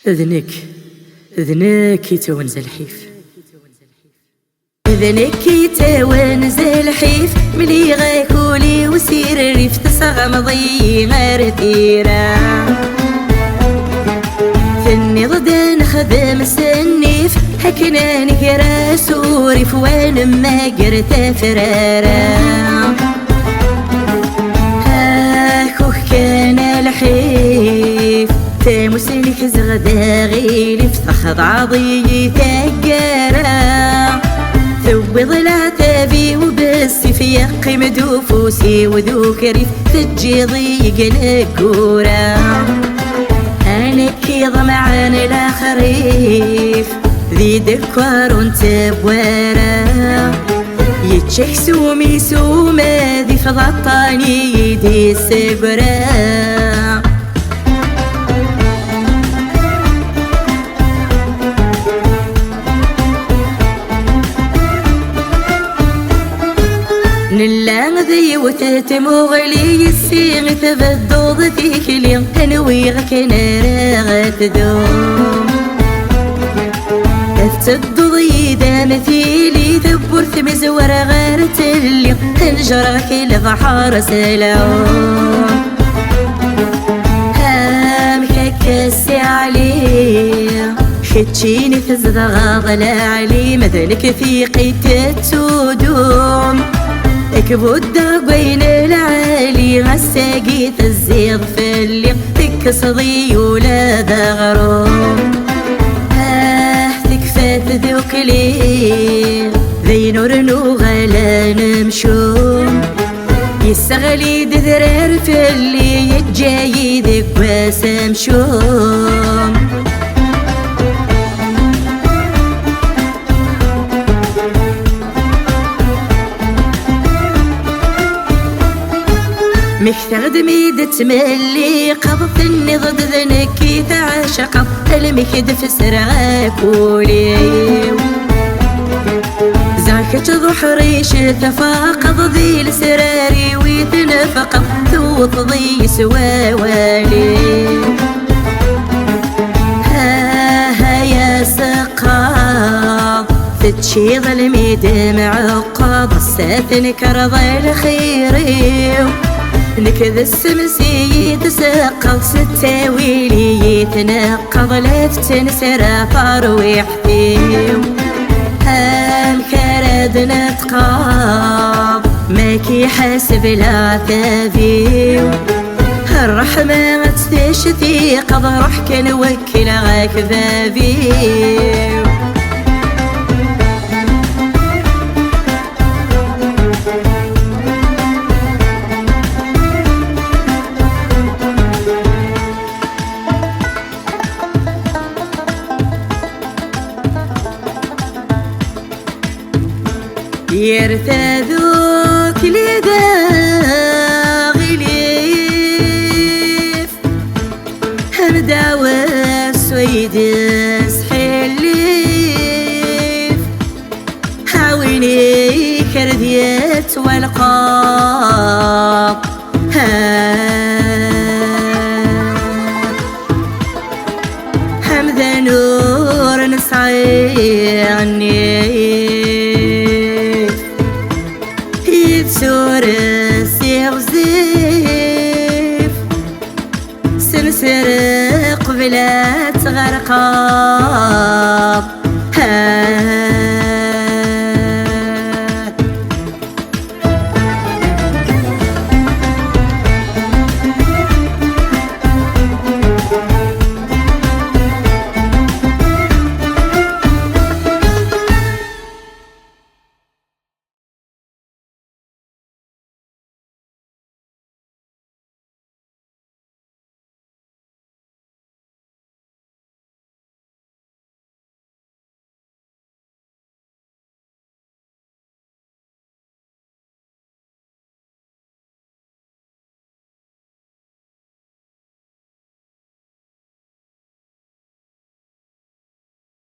ذنك يتونز الحيف، ذنك يتونز الحيف، ملي غاكولي وسير الريف تسغمضي غير ثيرا، ثني ضد نخدم السنيف هكنا نقرا سوريف وين ما قرت فرارا، هاكوك كان الحيف تمسلك زغدا غيلي فتخض عضي تقرا، ثوب ضلع تابي وبالسيف يقي مدوفوسي وذوك ريف تجي ضيق الكورة، أنا كي ضمعان الأخريف ذي دكوار وانتبوارا، يتشكسو ميسو ماذي فضطاني يدي السقرا، نلا ذي وتتمغلي السيغ تبدوض فيك اليوم تنويغك نارا تدوم، تدوضي مثيلي ثبور ثمزور غير تلي تنجرك البحر سلام، هامك كاسي عليه خدشيني تزدغ ضلالي مثلك في قيت تدوم، اكبود بين العالي غساقي الزيض في اللي تكسضي ولاد غروم، تكفات ذوك لي ذي نور نوغلا نمشوم، يستغلي دذرار في اللي يتجاي ذيك واسمشوم، مكتغدمي دتملي قبض اني ضد ذنكي تعشق المكد في سراكولي، زاك تضحري تفاقض ذي السراري ويتنفق ثوط ضي سواوالي، ها يا سقاض تتشي ظلمي دمع عقاب الساثن كرضي الخيري، نكذا السمسي يتسقط ستاويلي يتنقض لفتن سرا فرويحتي، هالكرد نتقاض ماكي حاسب العتابي، الرحمة تستشتي قضى روحك نوكل غاك ذابي، يرتاذوك لذا غليف همداوى سويدس حليف، حاويني كرديت والقاب حمد نور نسعي عني سور السيغ زيف سنسرق بلا تغرقا.